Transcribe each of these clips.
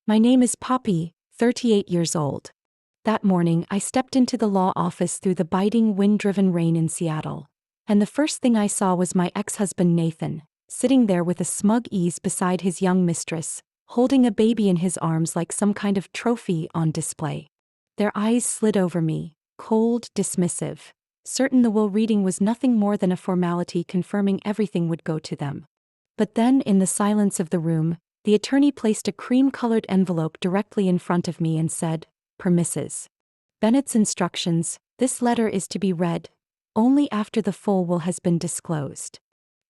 My name is Poppy, 38 years old. That morning, I stepped into the law office through the biting wind-driven rain in Seattle. And the first thing I saw was my ex-husband Nathan, sitting there with a smug ease beside his young mistress, holding a baby in his arms like some kind of trophy on display. Their eyes slid over me, cold, dismissive, certain the will reading was nothing more than a formality confirming everything would go to them. But then, in the silence of the room, the attorney placed a cream-colored envelope directly in front of me and said, "Per Mrs. Bennett's instructions, this letter is to be read only after the full will has been disclosed."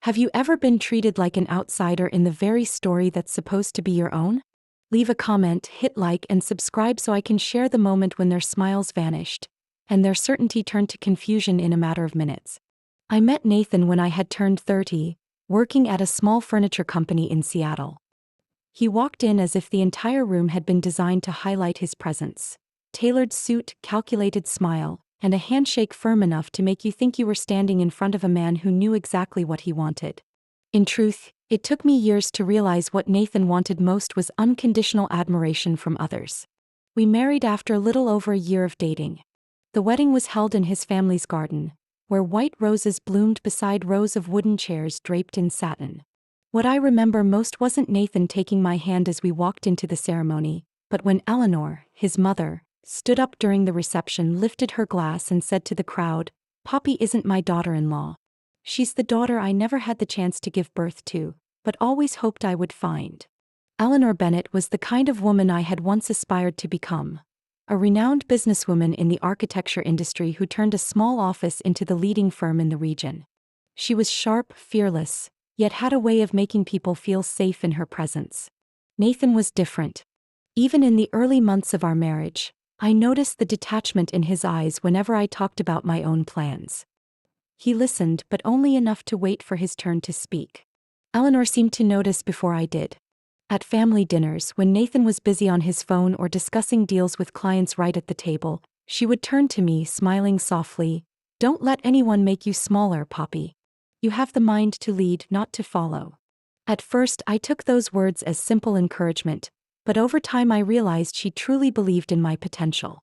Have you ever been treated like an outsider in the very story that's supposed to be your own? Leave a comment, hit like, and subscribe so I can share the moment when their smiles vanished and their certainty turned to confusion in a matter of minutes. I met Nathan when I had turned 30, working at a small furniture company in Seattle. He walked in as if the entire room had been designed to highlight his presence. Tailored suit, calculated smile, and a handshake firm enough to make you think you were standing in front of a man who knew exactly what he wanted. In truth, it took me years to realize what Nathan wanted most was unconditional admiration from others. We married after a little over a year of dating. The wedding was held in his family's garden, where white roses bloomed beside rows of wooden chairs draped in satin. What I remember most wasn't Nathan taking my hand as we walked into the ceremony, but when Eleanor, his mother, stood up during the reception, lifted her glass and said to the crowd, "Poppy isn't my daughter-in-law. She's the daughter I never had the chance to give birth to, but always hoped I would find." Eleanor Bennett was the kind of woman I had once aspired to become. A renowned businesswoman in the architecture industry who turned a small office into the leading firm in the region. She was sharp, fearless, yet had a way of making people feel safe in her presence. Nathan was different. Even in the early months of our marriage, I noticed the detachment in his eyes whenever I talked about my own plans. He listened, but only enough to wait for his turn to speak. Eleanor seemed to notice before I did. At family dinners, when Nathan was busy on his phone or discussing deals with clients right at the table, she would turn to me, smiling softly, "Don't let anyone make you smaller, Poppy. You have the mind to lead, not to follow." At first, I took those words as simple encouragement, but over time I realized she truly believed in my potential.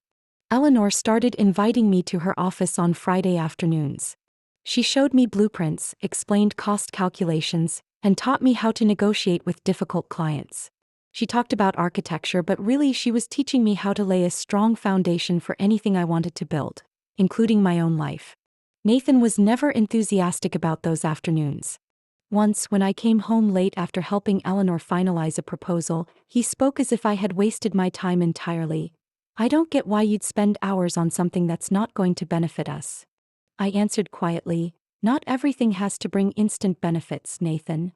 Eleanor started inviting me to her office on Friday afternoons. She showed me blueprints, explained cost calculations, and taught me how to negotiate with difficult clients. She talked about architecture, but really she was teaching me how to lay a strong foundation for anything I wanted to build, including my own life. Nathan was never enthusiastic about those afternoons. Once, when I came home late after helping Eleanor finalize a proposal, he spoke as if I had wasted my time entirely. "I don't get why you'd spend hours on something that's not going to benefit us." I answered quietly, "Not everything has to bring instant benefits, Nathan."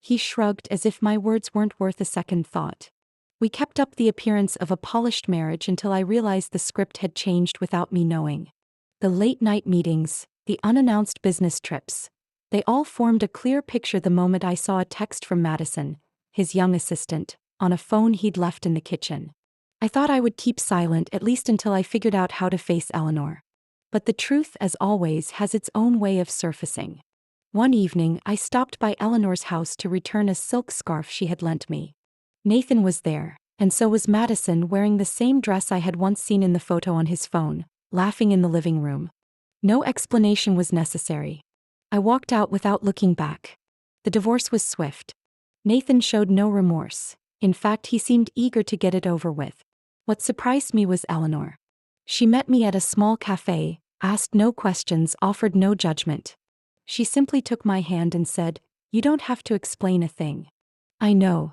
He shrugged as if my words weren't worth a second thought. We kept up the appearance of a polished marriage until I realized the script had changed without me knowing. The late-night meetings, the unannounced business trips, they all formed a clear picture the moment I saw a text from Madison, his young assistant, on a phone he'd left in the kitchen. I thought I would keep silent at least until I figured out how to face Eleanor. But the truth, as always, has its own way of surfacing. One evening, I stopped by Eleanor's house to return a silk scarf she had lent me. Nathan was there, and so was Madison, wearing the same dress I had once seen in the photo on his phone, laughing in the living room. No explanation was necessary. I walked out without looking back. The divorce was swift. Nathan showed no remorse. In fact, he seemed eager to get it over with. What surprised me was Eleanor. She met me at a small cafe, asked no questions, offered no judgment. She simply took my hand and said, "You don't have to explain a thing." "I know."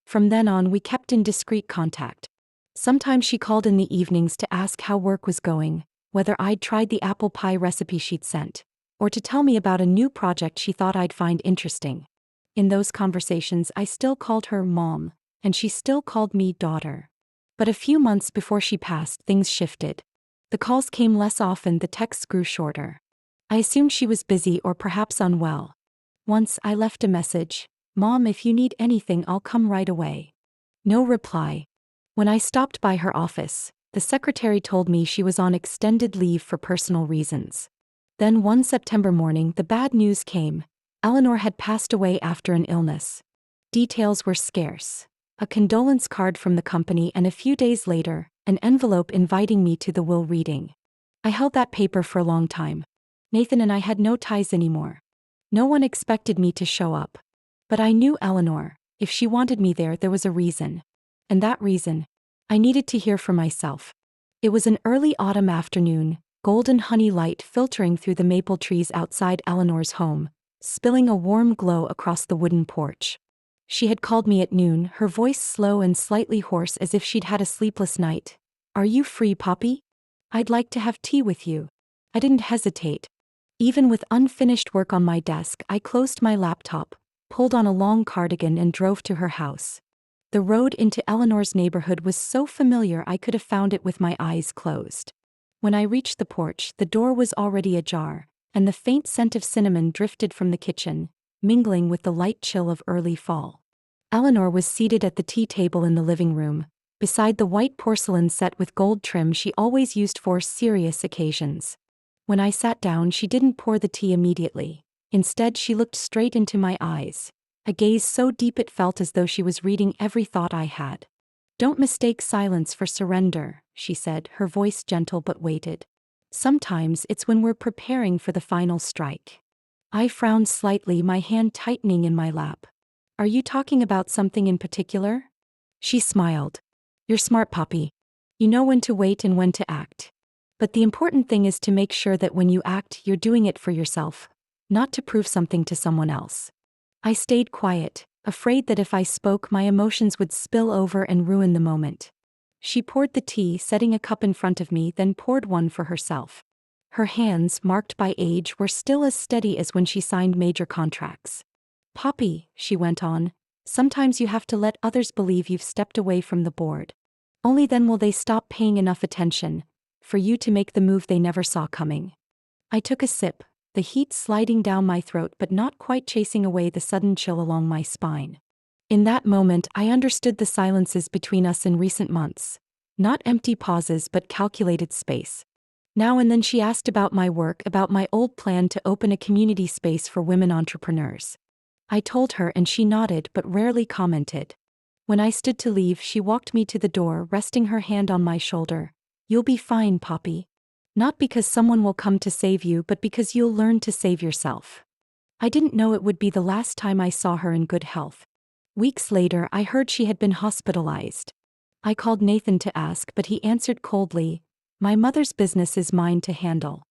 From then on, we kept in discreet contact. Sometimes she called in the evenings to ask how work was going, whether I'd tried the apple pie recipe she'd sent, or to tell me about a new project she thought I'd find interesting. In those conversations, I still called her Mom, and she still called me daughter. But a few months before she passed, things shifted. The calls came less often, the texts grew shorter. I assumed she was busy or perhaps unwell. Once I left a message, "Mom, if you need anything, I'll come right away." No reply. When I stopped by her office, the secretary told me she was on extended leave for personal reasons. Then one September morning, the bad news came. Eleanor had passed away after an illness. Details were scarce. a condolence card from the company, and a few days later, an envelope inviting me to the will reading. I held that paper for a long time. Nathan and I had no ties anymore. No one expected me to show up. But I knew Eleanor. If she wanted me there, there was a reason. And that reason, I needed to hear for myself. It was an early autumn afternoon, golden honey light filtering through the maple trees outside Eleanor's home, spilling a warm glow across the wooden porch. She had called me at noon, her voice slow and slightly hoarse as if she'd had a sleepless night. "Are you free, Poppy? I'd like to have tea with you." I didn't hesitate. Even with unfinished work on my desk, I closed my laptop, pulled on a long cardigan, and drove to her house. The road into Eleanor's neighborhood was so familiar I could have found it with my eyes closed. When I reached the porch, the door was already ajar, and the faint scent of cinnamon drifted from the kitchen, mingling with the light chill of early fall. Eleanor was seated at the tea table in the living room, beside the white porcelain set with gold trim she always used for serious occasions. When I sat down, she didn't pour the tea immediately. Instead, she looked straight into my eyes, a gaze so deep it felt as though she was reading every thought I had. "Don't mistake silence for surrender," she said, her voice gentle but weighted. "Sometimes it's when we're preparing for the final strike." I frowned slightly, my hand tightening in my lap. "Are you talking about something in particular?" She smiled. "You're smart, Poppy. You know when to wait and when to act. But the important thing is to make sure that when you act, you're doing it for yourself, not to prove something to someone else." I stayed quiet, afraid that if I spoke, my emotions would spill over and ruin the moment. She poured the tea, setting a cup in front of me, then poured one for herself. Her hands, marked by age, were still as steady as when she signed major contracts. "Poppy," she went on, "sometimes you have to let others believe you've stepped away from the board. Only then will they stop paying enough attention for you to make the move they never saw coming." I took a sip, the heat sliding down my throat but not quite chasing away the sudden chill along my spine. In that moment, I understood the silences between us in recent months. Not empty pauses but calculated space. Now and then she asked about my work, about my old plan to open a community space for women entrepreneurs. I told her and she nodded but rarely commented. When I stood to leave, she walked me to the door, resting her hand on my shoulder. "You'll be fine, Poppy. Not because someone will come to save you, but because you'll learn to save yourself." I didn't know it would be the last time I saw her in good health. Weeks later, I heard she had been hospitalized. I called Nathan to ask, but he answered coldly, "My mother's business is mine to handle.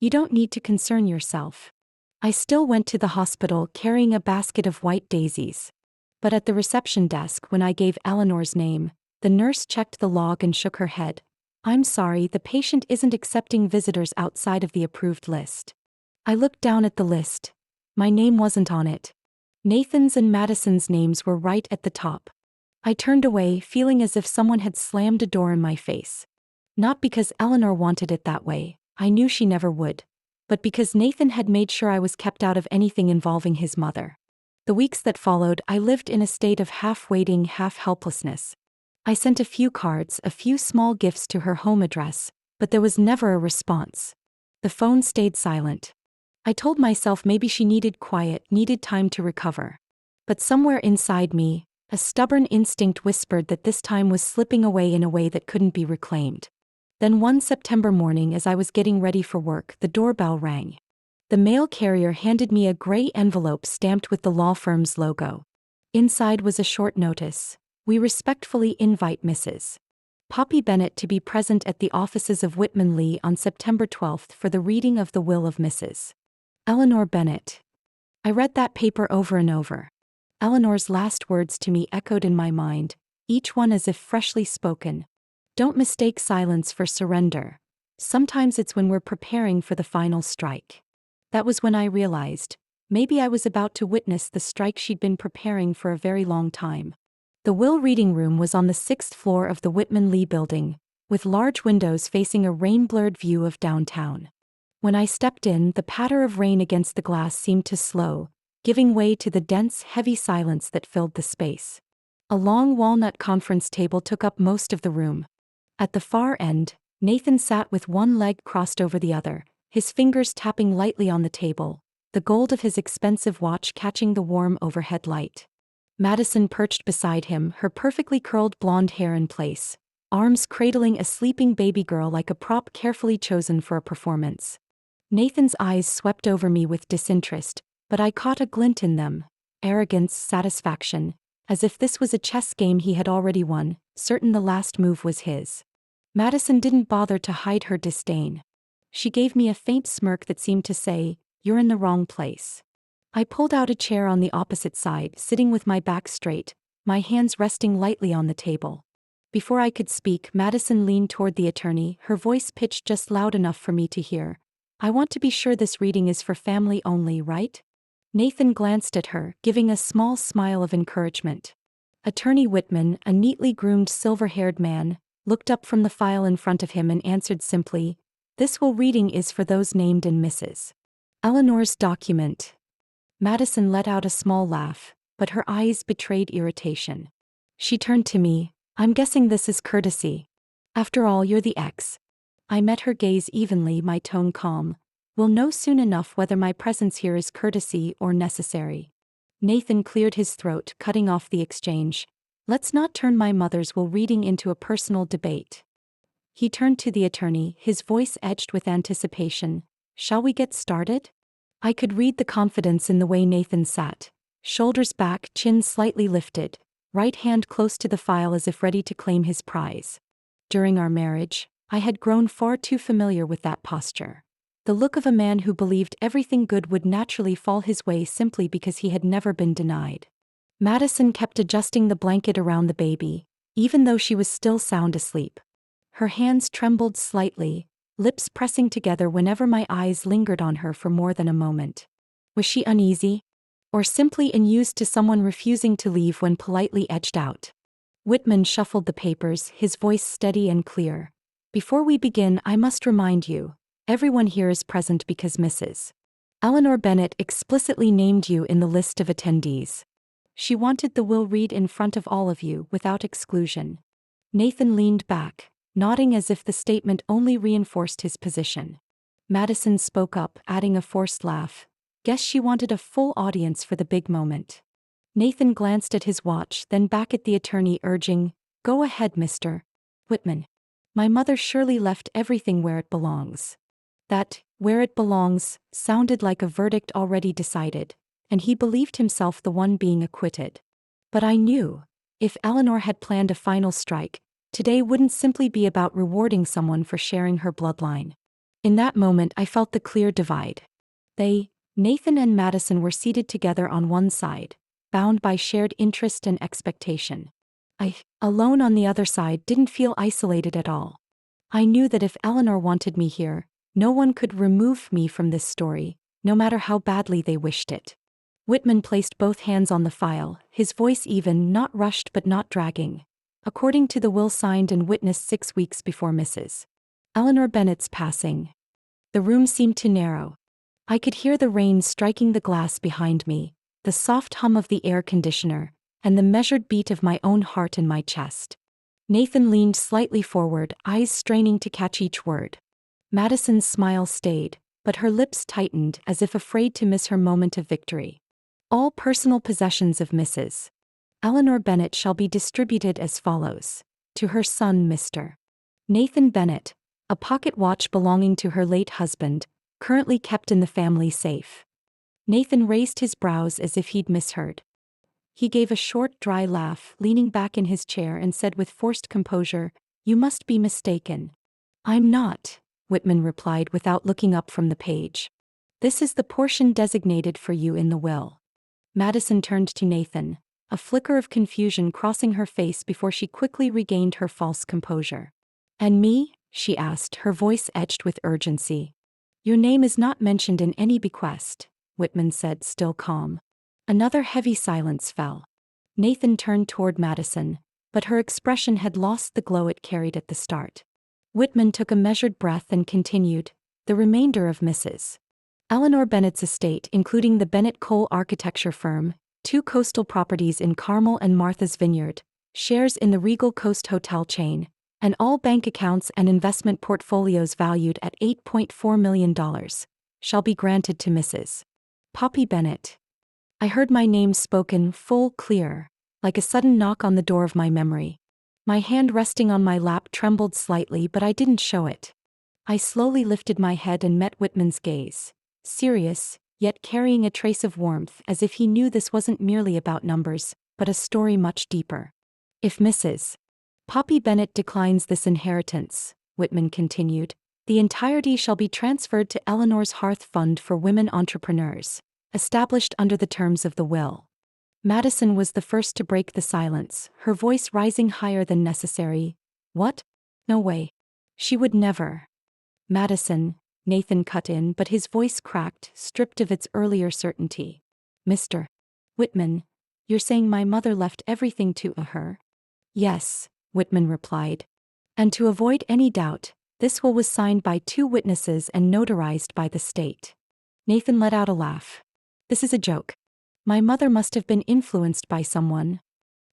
You don't need to concern yourself." I still went to the hospital carrying a basket of white daisies. But at the reception desk, when I gave Eleanor's name, the nurse checked the log and shook her head. "I'm sorry, the patient isn't accepting visitors outside of the approved list." I looked down at the list. My name wasn't on it. Nathan's and Madison's names were right at the top. I turned away, feeling as if someone had slammed a door in my face. Not because Eleanor wanted it that way, I knew she never would, but because Nathan had made sure I was kept out of anything involving his mother. The weeks that followed, I lived in a state of half-waiting, half-helplessness. I sent a few cards, a few small gifts to her home address, but there was never a response. The phone stayed silent. I told myself maybe she needed quiet, needed time to recover. But somewhere inside me, a stubborn instinct whispered that this time was slipping away in a way that couldn't be reclaimed. Then one September morning, as I was getting ready for work, the doorbell rang. The mail carrier handed me a gray envelope stamped with the law firm's logo. Inside was a short notice. "We respectfully invite Mrs. Poppy Bennett to be present at the offices of Whitman Lee on September 12th for the reading of the will of Mrs. Eleanor Bennett." I read that paper over and over. Eleanor's last words to me echoed in my mind, each one as if freshly spoken. "Don't mistake silence for surrender. Sometimes it's when we're preparing for the final strike." That was when I realized, maybe I was about to witness the strike she'd been preparing for a very long time. The will reading room was on the 6th floor of the Whitman Lee building, with large windows facing a rain-blurred view of downtown. When I stepped in, the patter of rain against the glass seemed to slow, giving way to the dense, heavy silence that filled the space. A long walnut conference table took up most of the room. At the far end, Nathan sat with one leg crossed over the other, his fingers tapping lightly on the table, the gold of his expensive watch catching the warm overhead light. Madison perched beside him, her perfectly curled blonde hair in place, arms cradling a sleeping baby girl like a prop carefully chosen for a performance. Nathan's eyes swept over me with disinterest, but I caught a glint in them, arrogance, satisfaction, as if this was a chess game he had already won, certain the last move was his. Madison didn't bother to hide her disdain. She gave me a faint smirk that seemed to say, "You're in the wrong place." I pulled out a chair on the opposite side, sitting with my back straight, my hands resting lightly on the table. Before I could speak, Madison leaned toward the attorney, her voice pitched just loud enough for me to hear. "I want to be sure this reading is for family only, right?" Nathan glanced at her, giving a small smile of encouragement. Attorney Whitman, a neatly groomed silver-haired man, looked up from the file in front of him and answered simply, "This will reading is for those named in Mrs. Eleanor's document." Madison let out a small laugh, but her eyes betrayed irritation. She turned to me. "I'm guessing this is courtesy. After all, you're the ex." I met her gaze evenly, my tone calm. "We'll know soon enough whether my presence here is courtesy or necessary." Nathan cleared his throat, cutting off the exchange. "Let's not turn my mother's will reading into a personal debate." He turned to the attorney, his voice edged with anticipation. "Shall we get started?" I could read the confidence in the way Nathan sat, shoulders back, chin slightly lifted, right hand close to the file as if ready to claim his prize. During our marriage, I had grown far too familiar with that posture. The look of a man who believed everything good would naturally fall his way simply because he had never been denied. Madison kept adjusting the blanket around the baby, even though she was still sound asleep. Her hands trembled slightly, lips pressing together whenever my eyes lingered on her for more than a moment. Was she uneasy? Or simply unused to someone refusing to leave when politely edged out? Whitman shuffled the papers, his voice steady and clear. "Before we begin, I must remind you, everyone here is present because Mrs. Eleanor Bennett explicitly named you in the list of attendees. She wanted the will read in front of all of you, without exclusion." Nathan leaned back, nodding as if the statement only reinforced his position. Madison spoke up, adding a forced laugh. "Guess she wanted a full audience for the big moment." Nathan glanced at his watch, then back at the attorney, urging, "Go ahead, Mr. Whitman. My mother surely left everything where it belongs." That, "where it belongs," sounded like a verdict already decided, and he believed himself the one being acquitted. But I knew, if Eleanor had planned a final strike, today wouldn't simply be about rewarding someone for sharing her bloodline. In that moment, I felt the clear divide. Nathan and Madison were seated together on one side, bound by shared interest and expectation. I, alone on the other side, didn't feel isolated at all. I knew that if Eleanor wanted me here, no one could remove me from this story, no matter how badly they wished it. Whitman placed both hands on the file, his voice even, not rushed but not dragging. "According to the will signed and witnessed 6 weeks before Mrs. Eleanor Bennett's passing." The room seemed to narrow. I could hear the rain striking the glass behind me, the soft hum of the air conditioner, and the measured beat of my own heart in my chest. Nathan leaned slightly forward, eyes straining to catch each word. Madison's smile stayed, but her lips tightened as if afraid to miss her moment of victory. "All personal possessions of Mrs. Eleanor Bennett shall be distributed as follows. To her son, Mr. Nathan Bennett, a pocket watch belonging to her late husband, currently kept in the family safe." Nathan raised his brows as if he'd misheard. He gave a short, dry laugh, leaning back in his chair, and said with forced composure, "You must be mistaken." "I'm not," Whitman replied without looking up from the page. "This is the portion designated for you in the will." Madison turned to Nathan, a flicker of confusion crossing her face before she quickly regained her false composure. "And me?" she asked, her voice edged with urgency. "Your name is not mentioned in any bequest," Whitman said, still calm. Another heavy silence fell. Nathan turned toward Madison, but her expression had lost the glow it carried at the start. Whitman took a measured breath and continued, "The remainder of Mrs. Eleanor Bennett's estate, including the Bennett Cole architecture firm, 2 coastal properties in Carmel and Martha's Vineyard, shares in the Regal Coast Hotel chain, and all bank accounts and investment portfolios valued at $8.4 million, shall be granted to Mrs. Poppy Bennett." I heard my name spoken, full, clear. like a sudden knock on the door of my memory. My hand resting on my lap trembled slightly, but I didn't show it. I slowly lifted my head and met Whitman's gaze. Serious, yet carrying a trace of warmth, as if he knew this wasn't merely about numbers, but a story much deeper. If Mrs. Poppy Bennett declines this inheritance, Whitman continued, the entirety shall be transferred to Eleanor's Hearth Fund for Women Entrepreneurs, established under the terms of the will. Madison was the first to break the silence, her voice rising higher than necessary. What? No way. She would never. Madison, Nathan cut in, but his voice cracked, stripped of its earlier certainty. Mr. Whitman, you're saying my mother left everything to her? Yes, Whitman replied. And to avoid any doubt, this will was signed by 2 witnesses and notarized by the state. Nathan let out a laugh. This is a joke. My mother must have been influenced by someone.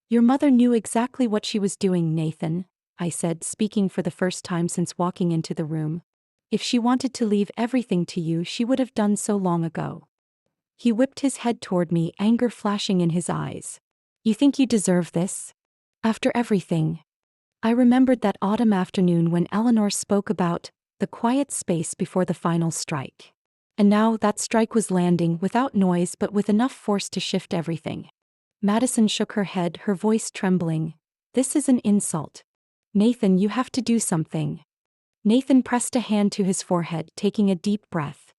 Your mother knew exactly what she was doing, Nathan, I said, speaking for the first time since walking into the room. If she wanted to leave everything to you, she would have done so long ago. He whipped his head toward me, anger flashing in his eyes. You think you deserve this? After everything? I remembered that autumn afternoon when Eleanor spoke about the quiet space before the final strike. And now that strike was landing, without noise but with enough force to shift everything. Madison shook her head, her voice trembling. This is an insult. Nathan, you have to do something. Nathan pressed a hand to his forehead, taking a deep breath.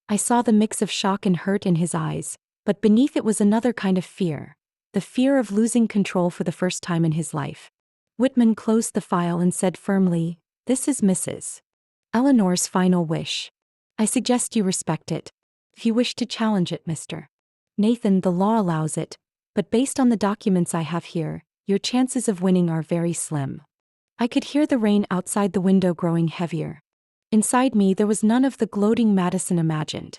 I saw the mix of shock and hurt in his eyes, but beneath it was another kind of fear. The fear of losing control for the first time in his life. Whitman closed the file and said firmly, This is Mrs. Eleanor's final wish. I suggest you respect it. If you wish to challenge it, Mr. Nathan, the law allows it, but based on the documents I have here, your chances of winning are very slim. I could hear the rain outside the window growing heavier. Inside me there was none of the gloating Madison imagined.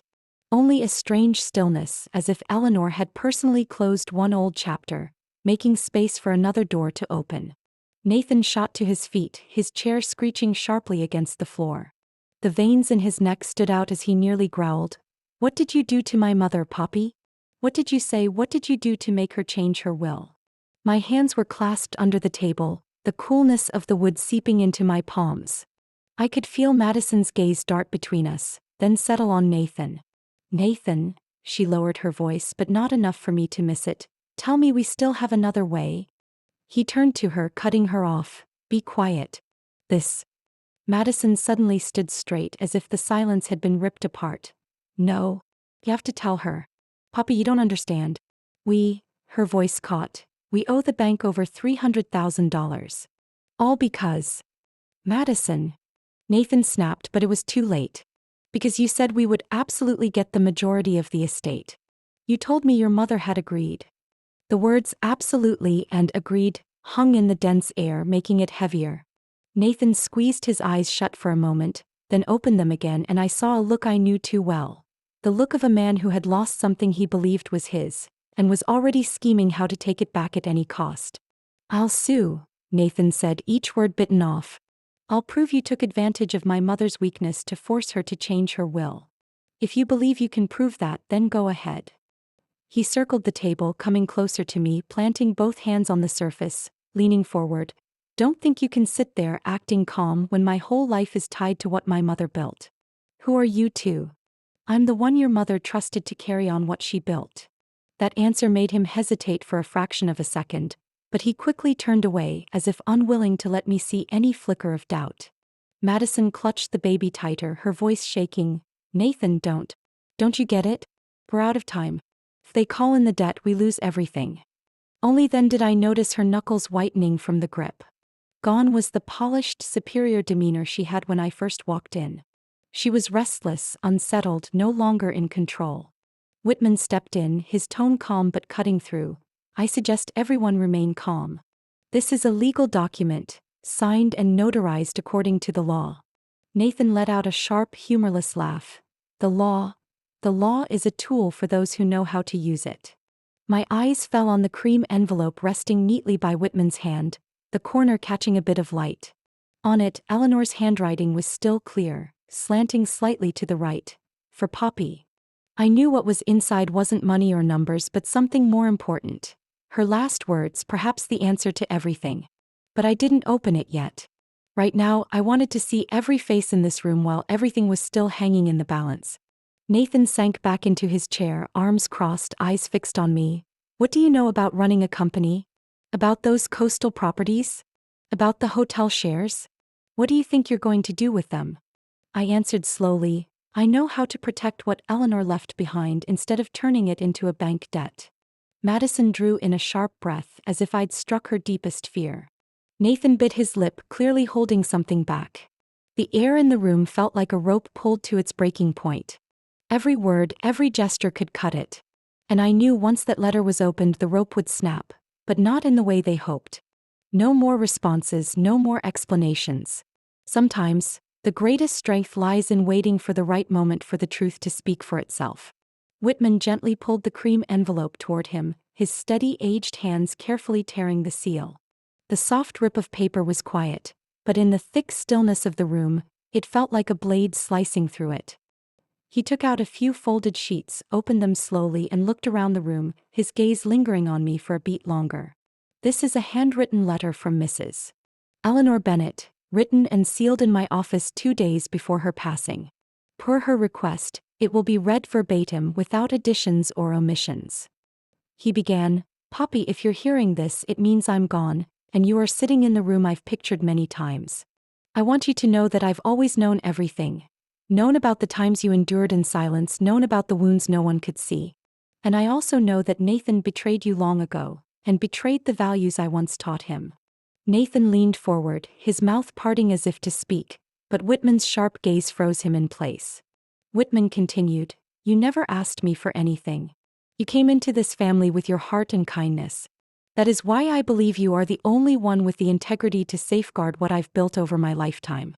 Only a strange stillness, as if Eleanor had personally closed one old chapter, making space for another door to open. Nathan shot to his feet, his chair screeching sharply against the floor. The veins in his neck stood out as he nearly growled. What did you do to my mother, Poppy? What did you say? What did you do to make her change her will? My hands were clasped under the table, the coolness of the wood seeping into my palms. I could feel Madison's gaze dart between us, then settle on Nathan. Nathan, she lowered her voice, but not enough for me to miss it. Tell me we still have another way. He turned to her, cutting her off. Be quiet. This. Madison suddenly stood straight, as if the silence had been ripped apart. No. You have to tell her. Poppy, you don't understand. Her voice caught. We owe the bank over $300,000. All because. Madison. Nathan snapped, but it was too late. Because you said we would absolutely get the majority of the estate. You told me your mother had agreed. The words absolutely and agreed hung in the dense air, making it heavier. Nathan squeezed his eyes shut for a moment, then opened them again, and I saw a look I knew too well. The look of a man who had lost something he believed was his, and was already scheming how to take it back at any cost. I'll sue, Nathan said, each word bitten off. I'll prove you took advantage of my mother's weakness to force her to change her will. If you believe you can prove that, then go ahead. He circled the table, coming closer to me, planting both hands on the surface, leaning forward. Don't think you can sit there acting calm when my whole life is tied to what my mother built. Who are you two? I'm the one your mother trusted to carry on what she built. That answer made him hesitate for a fraction of a second, but he quickly turned away, as if unwilling to let me see any flicker of doubt. Madison clutched the baby tighter, her voice shaking. Nathan, don't you get it? We're out of time. If they call in the debt, we lose everything. Only then did I notice her knuckles whitening from the grip. Gone was the polished, superior demeanor she had when I first walked in. She was restless, unsettled, no longer in control. Whitman stepped in, his tone calm but cutting through. I suggest everyone remain calm. This is a legal document, signed and notarized according to the law. Nathan let out a sharp, humorless laugh. The law is a tool for those who know how to use it. My eyes fell on the cream envelope resting neatly by Whitman's hand, the corner catching a bit of light. On it, Eleanor's handwriting was still clear, slanting slightly to the right. For Poppy. I knew what was inside wasn't money or numbers, but something more important. Her last words, perhaps the answer to everything. But I didn't open it yet. Right now, I wanted to see every face in this room while everything was still hanging in the balance. Nathan sank back into his chair, arms crossed, eyes fixed on me. What do you know about running a company? About those coastal properties? About the hotel shares? What do you think you're going to do with them? I answered slowly, I know how to protect what Eleanor left behind instead of turning it into a bank debt. Madison drew in a sharp breath as if I'd struck her deepest fear. Nathan bit his lip, clearly holding something back. The air in the room felt like a rope pulled to its breaking point. Every word, every gesture could cut it. And I knew once that letter was opened the rope would snap, but not in the way they hoped. No more responses, no more explanations. Sometimes, the greatest strength lies in waiting for the right moment for the truth to speak for itself. Whitman gently pulled the cream envelope toward him, his steady, aged hands carefully tearing the seal. The soft rip of paper was quiet, but in the thick stillness of the room, it felt like a blade slicing through it. He took out a few folded sheets, opened them slowly and looked around the room, his gaze lingering on me for a beat longer. This is a handwritten letter from Mrs. Eleanor Bennet, written and sealed in my office 2 days before her passing. Per her request, it will be read verbatim without additions or omissions. He began, Poppy, if you're hearing this, it means I'm gone, and you are sitting in the room I've pictured many times. I want you to know that I've always known everything. Known about the times you endured in silence, known about the wounds no one could see. And I also know that Nathan betrayed you long ago, and betrayed the values I once taught him. Nathan leaned forward, his mouth parting as if to speak, but Whitman's sharp gaze froze him in place. Whitman continued, You never asked me for anything. You came into this family with your heart and kindness. That is why I believe you are the only one with the integrity to safeguard what I've built over my lifetime.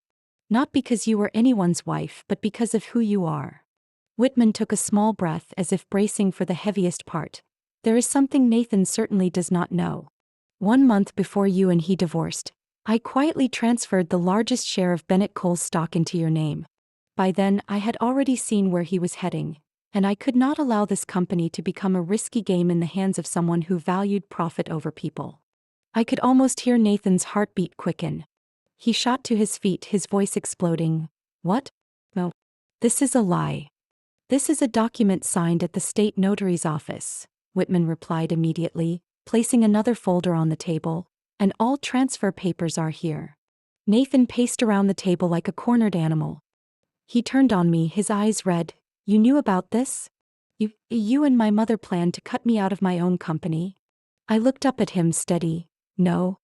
Not because you were anyone's wife, but because of who you are. Whitman took a small breath as if bracing for the heaviest part. There is something Nathan certainly does not know. 1 month before you and he divorced, I quietly transferred the largest share of Bennett Cole's stock into your name. By then, I had already seen where he was heading, and I could not allow this company to become a risky game in the hands of someone who valued profit over people. I could almost hear Nathan's heartbeat quicken. He shot to his feet, his voice exploding. What? No. This is a lie. This is a document signed at the state notary's office, Whitman replied immediately, placing another folder on the table, and all transfer papers are here. Nathan paced around the table like a cornered animal. He turned on me, his eyes red. You knew about this? You and my mother planned to cut me out of my own company? I looked up at him, steady. No.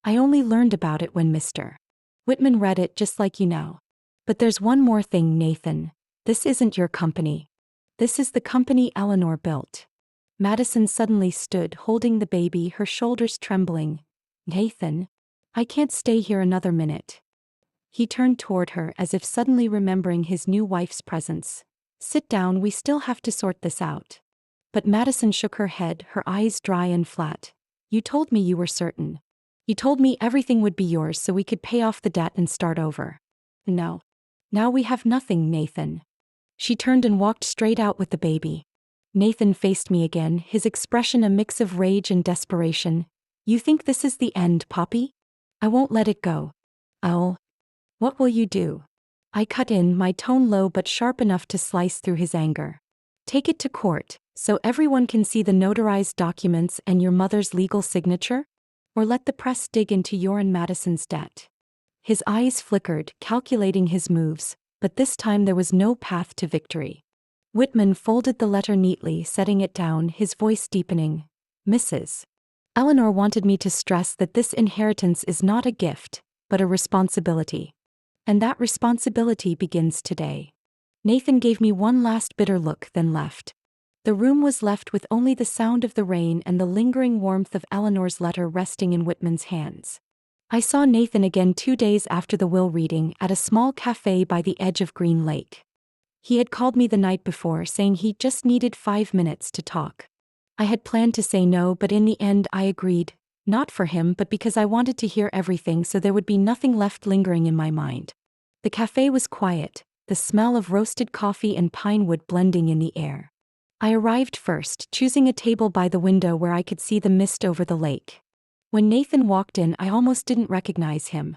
I only learned about it when Mr. Whitman read it, just like you now. But there's one more thing, Nathan. This isn't your company. This is the company Eleanor built. Madison suddenly stood, holding the baby, her shoulders trembling. Nathan, I can't stay here another minute. He turned toward her as if suddenly remembering his new wife's presence. Sit down, we still have to sort this out. But Madison shook her head, her eyes dry and flat. You told me you were certain. You told me everything would be yours so we could pay off the debt and start over. No. Now we have nothing, Nathan. She turned and walked straight out with the baby. Nathan faced me again, his expression a mix of rage and desperation. You think this is the end, Poppy? I won't let it go. What will you do? I cut in, my tone low but sharp enough to slice through his anger. Take it to court, so everyone can see the notarized documents and your mother's legal signature? Or let the press dig into your and Madison's debt? His eyes flickered, calculating his moves, but this time there was no path to victory. Whitman folded the letter neatly, setting it down, his voice deepening. Mrs. Eleanor wanted me to stress that this inheritance is not a gift, but a responsibility. And that responsibility begins today. Nathan gave me one last bitter look, then left. The room was left with only the sound of the rain and the lingering warmth of Eleanor's letter resting in Whitman's hands. I saw Nathan again 2 days after the will reading at a small cafe by the edge of Green Lake. He had called me the night before, saying he just needed 5 minutes to talk. I had planned to say no, but in the end I agreed, not for him but because I wanted to hear everything so there would be nothing left lingering in my mind. The cafe was quiet, the smell of roasted coffee and pine wood blending in the air. I arrived first, choosing a table by the window where I could see the mist over the lake. When Nathan walked in, I almost didn't recognize him.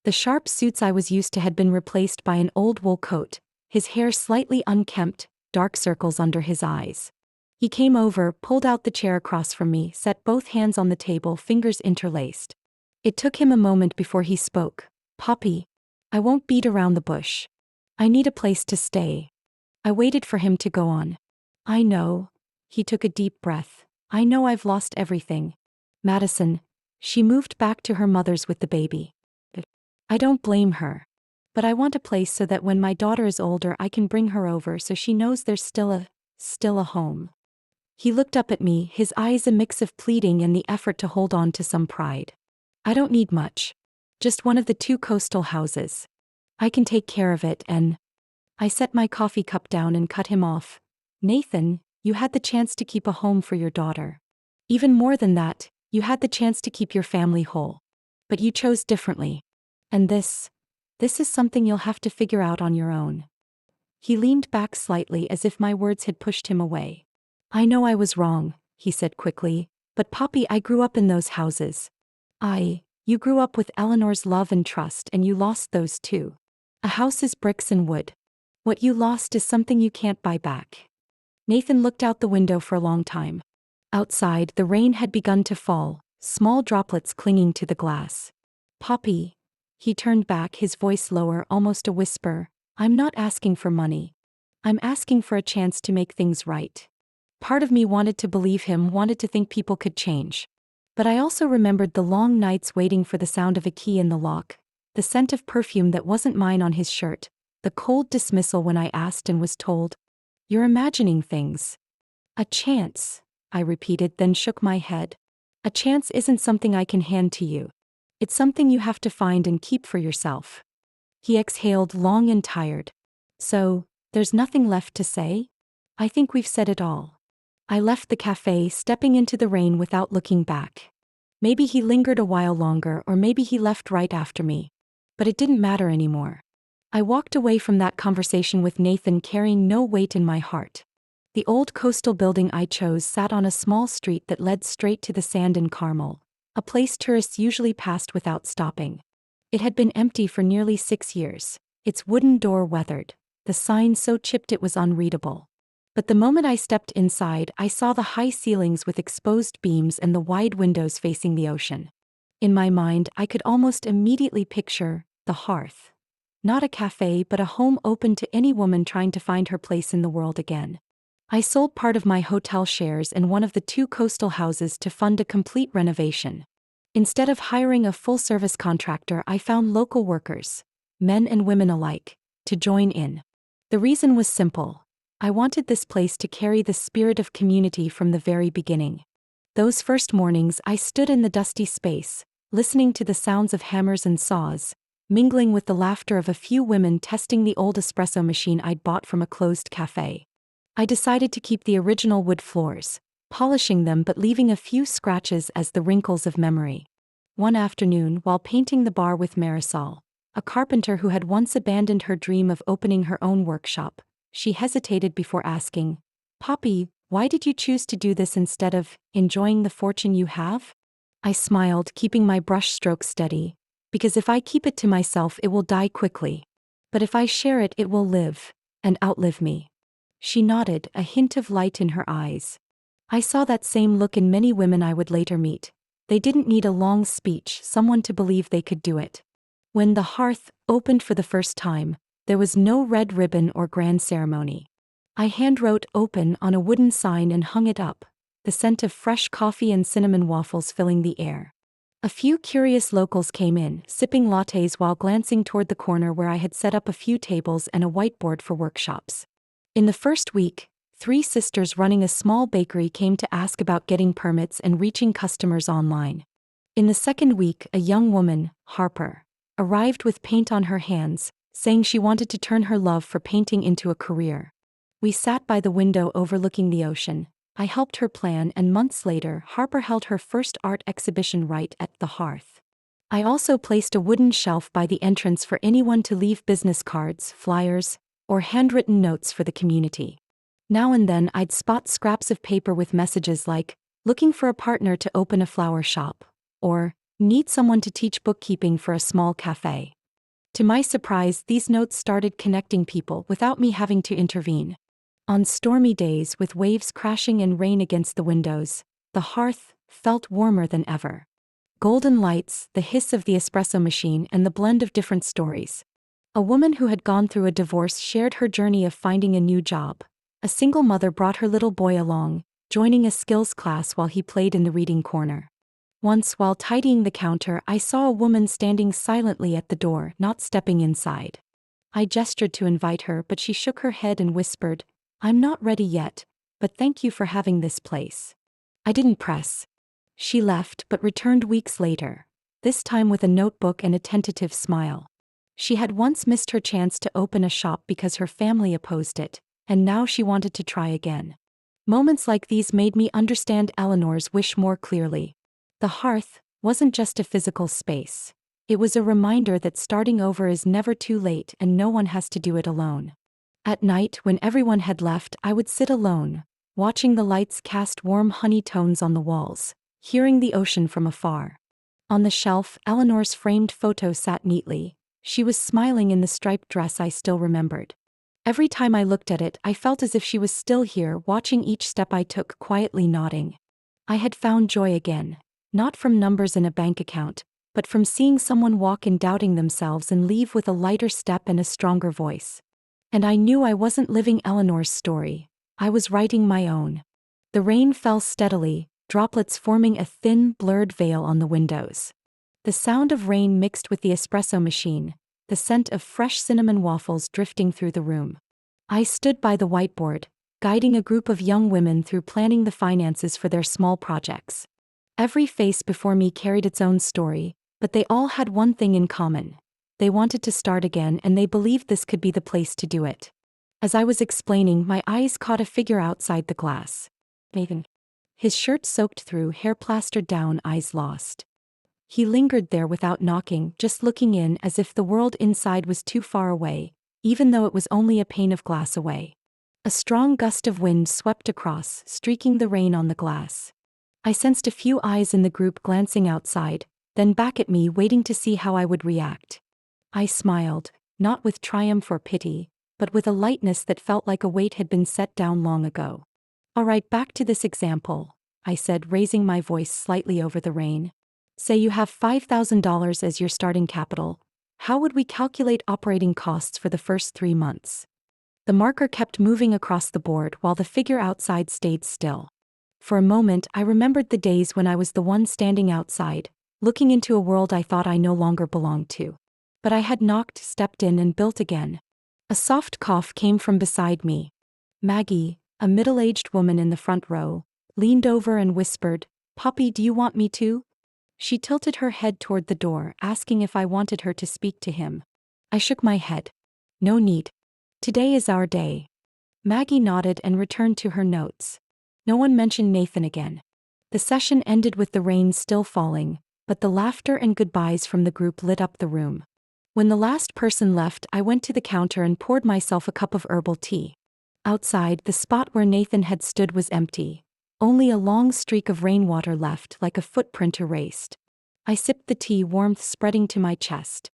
The sharp suits I was used to had been replaced by an old wool coat, his hair slightly unkempt, dark circles under his eyes. He came over, pulled out the chair across from me, set both hands on the table, fingers interlaced. It took him a moment before he spoke. "Poppy, I won't beat around the bush. I need a place to stay." I waited for him to go on. "I know." He took a deep breath. "I know I've lost everything. Madison." She moved back to her mother's with the baby. "I don't blame her. But I want a place so that when my daughter is older I can bring her over so she knows there's still a home." He looked up at me, his eyes a mix of pleading and the effort to hold on to some pride. "I don't need much. Just one of the 2 coastal houses. I can take care of it and—" I set my coffee cup down and cut him off. "Nathan, you had the chance to keep a home for your daughter. Even more than that, you had the chance to keep your family whole. But you chose differently. And this is something you'll have to figure out on your own." He leaned back slightly as if my words had pushed him away. "I know I was wrong," he said quickly, "but Poppy, I grew up in those houses. You grew up with Eleanor's love and trust and you lost those too. A house is bricks and wood. What you lost is something you can't buy back." Nathan looked out the window for a long time. Outside, the rain had begun to fall, small droplets clinging to the glass. "Poppy," he turned back, his voice lower, almost a whisper, "I'm not asking for money. I'm asking for a chance to make things right." Part of me wanted to believe him, wanted to think people could change. But I also remembered the long nights waiting for the sound of a key in the lock, the scent of perfume that wasn't mine on his shirt, the cold dismissal when I asked and was told, "You're imagining things." "A chance," I repeated, then shook my head. "A chance isn't something I can hand to you. It's something you have to find and keep for yourself." He exhaled, long and tired. "So, there's nothing left to say?" "I think we've said it all." I left the cafe, stepping into the rain without looking back. Maybe he lingered a while longer, or maybe he left right after me. But it didn't matter anymore. I walked away from that conversation with Nathan carrying no weight in my heart. The old coastal building I chose sat on a small street that led straight to the sand in Carmel, a place tourists usually passed without stopping. It had been empty for nearly 6 years, its wooden door weathered, the sign so chipped it was unreadable. But the moment I stepped inside, I saw the high ceilings with exposed beams and the wide windows facing the ocean. In my mind, I could almost immediately picture the hearth. Not a cafe, but a home open to any woman trying to find her place in the world again. I sold part of my hotel shares in one of the 2 coastal houses to fund a complete renovation. Instead of hiring a full-service contractor, I found local workers, men and women alike, to join in. The reason was simple. I wanted this place to carry the spirit of community from the very beginning. Those first mornings, I stood in the dusty space, listening to the sounds of hammers and saws, mingling with the laughter of a few women testing the old espresso machine I'd bought from a closed cafe. I decided to keep the original wood floors, polishing them but leaving a few scratches as the wrinkles of memory. One afternoon, while painting the bar with Marisol, a carpenter who had once abandoned her dream of opening her own workshop, she hesitated before asking, "Poppy, why did you choose to do this instead of enjoying the fortune you have?" I smiled, keeping my brush stroke steady, because if I keep it to myself it will die quickly. But if I share it, it will live, and outlive me. She nodded, a hint of light in her eyes. I saw that same look in many women I would later meet. They didn't need a long speech, someone to believe they could do it. When the hearth opened for the first time, there was no red ribbon or grand ceremony. I handwrote "Open" on a wooden sign and hung it up, the scent of fresh coffee and cinnamon waffles filling the air. A few curious locals came in, sipping lattes while glancing toward the corner where I had set up a few tables and a whiteboard for workshops. In the first week, 3 sisters running a small bakery came to ask about getting permits and reaching customers online. In the second week, a young woman, Harper, arrived with paint on her hands, saying she wanted to turn her love for painting into a career. We sat by the window overlooking the ocean. I helped her plan, and months later, Harper held her first art exhibition right at the hearth. I also placed a wooden shelf by the entrance for anyone to leave business cards, flyers, or handwritten notes for the community. Now and then I'd spot scraps of paper with messages like, looking for a partner to open a flower shop, or need someone to teach bookkeeping for a small cafe. To my surprise, these notes started connecting people without me having to intervene. On stormy days with waves crashing and rain against the windows, the hearth felt warmer than ever. Golden lights, the hiss of the espresso machine, and the blend of different stories. A woman who had gone through a divorce shared her journey of finding a new job. A single mother brought her little boy along, joining a skills class while he played in the reading corner. Once, while tidying the counter, I saw a woman standing silently at the door, not stepping inside. I gestured to invite her, but she shook her head and whispered, "I'm not ready yet, but thank you for having this place." I didn't press. She left but returned weeks later, this time with a notebook and a tentative smile. She had once missed her chance to open a shop because her family opposed it, and now she wanted to try again. Moments like these made me understand Eleanor's wish more clearly. The hearth wasn't just a physical space. It was a reminder that starting over is never too late and no one has to do it alone. At night, when everyone had left, I would sit alone, watching the lights cast warm honey tones on the walls, hearing the ocean from afar. On the shelf, Eleanor's framed photo sat neatly. She was smiling in the striped dress I still remembered. Every time I looked at it, I felt as if she was still here, watching each step I took, quietly nodding. I had found joy again, not from numbers in a bank account, but from seeing someone walk in doubting themselves and leave with a lighter step and a stronger voice. And I knew I wasn't living Eleanor's story. I was writing my own. The rain fell steadily, droplets forming a thin, blurred veil on the windows. The sound of rain mixed with the espresso machine, the scent of fresh cinnamon waffles drifting through the room. I stood by the whiteboard, guiding a group of young women through planning the finances for their small projects. Every face before me carried its own story, but they all had one thing in common. They wanted to start again and they believed this could be the place to do it. As I was explaining, my eyes caught a figure outside the glass. Nathan. His shirt soaked through, hair plastered down, eyes lost. He lingered there without knocking, just looking in as if the world inside was too far away, even though it was only a pane of glass away. A strong gust of wind swept across, streaking the rain on the glass. I sensed a few eyes in the group glancing outside, then back at me, waiting to see how I would react. I smiled, not with triumph or pity, but with a lightness that felt like a weight had been set down long ago. "All right, back to this example," I said, raising my voice slightly over the rain. "Say you have $5,000 as your starting capital. How would we calculate operating costs for the first 3 months?" The marker kept moving across the board while the figure outside stayed still. For a moment, I remembered the days when I was the one standing outside, looking into a world I thought I no longer belonged to. But I had knocked, stepped in, and built again. A soft cough came from beside me. Maggie, a middle-aged woman in the front row, leaned over and whispered, "Poppy, do you want me to?" She tilted her head toward the door, asking if I wanted her to speak to him. I shook my head. "No need. Today is our day." Maggie nodded and returned to her notes. No one mentioned Nathan again. The session ended with the rain still falling, but the laughter and goodbyes from the group lit up the room. When the last person left, I went to the counter and poured myself a cup of herbal tea. Outside, the spot where Nathan had stood was empty. Only a long streak of rainwater left, like a footprint erased. I sipped the tea, warmth spreading to my chest.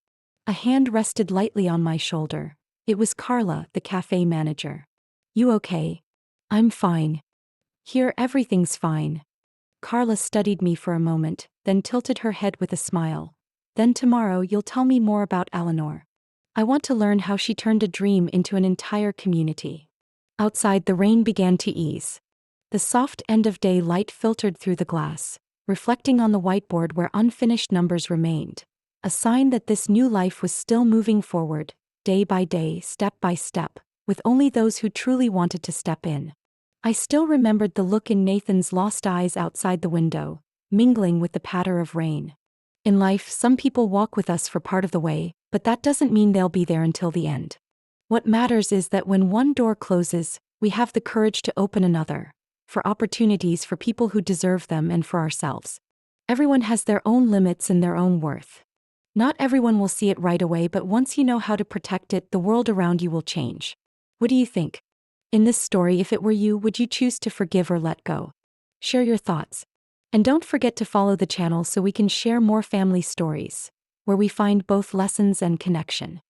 A hand rested lightly on my shoulder. It was Carla, the cafe manager. "You okay?" "I'm fine. Here, everything's fine." Carla studied me for a moment, then tilted her head with a smile. "Then tomorrow you'll tell me more about Eleanor. I want to learn how she turned a dream into an entire community." Outside, the rain began to ease. The soft end-of-day light filtered through the glass, reflecting on the whiteboard where unfinished numbers remained, a sign that this new life was still moving forward, day by day, step by step, with only those who truly wanted to step in. I still remembered the look in Nathan's lost eyes outside the window, mingling with the patter of rain. In life, some people walk with us for part of the way, but that doesn't mean they'll be there until the end. What matters is that when one door closes, we have the courage to open another, for opportunities for people who deserve them and for ourselves. Everyone has their own limits and their own worth. Not everyone will see it right away, but once you know how to protect it, the world around you will change. What do you think? In this story, if it were you, would you choose to forgive or let go? Share your thoughts. And don't forget to follow the channel so we can share more family stories, where we find both lessons and connection.